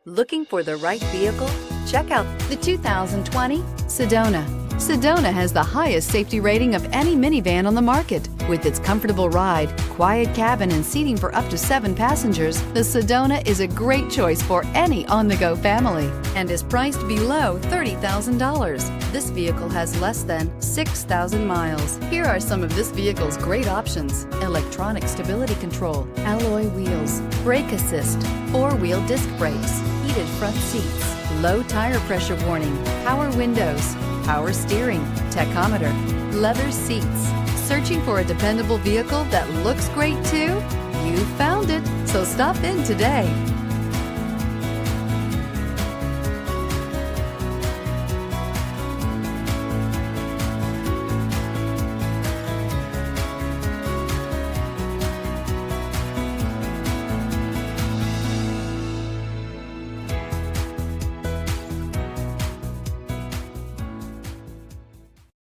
Looking for the right vehicle? Check out the 2020 Sedona. Sedona has the highest safety rating of any minivan on the market. With its comfortable ride, quiet cabin, and seating for up to 7 passengers, the Sedona is a great choice for any on-the-go family and is priced below $30,000. This vehicle has less than 6,000 miles. Here are some of this vehicle's great options: electronic stability control, alloy wheels, brake assist, 4-wheel disc brakes, heated front seats, low tire pressure warning, power windows, power steering, tachometer, leather seats. Searching for a dependable vehicle that looks great too? You found it, so stop in today.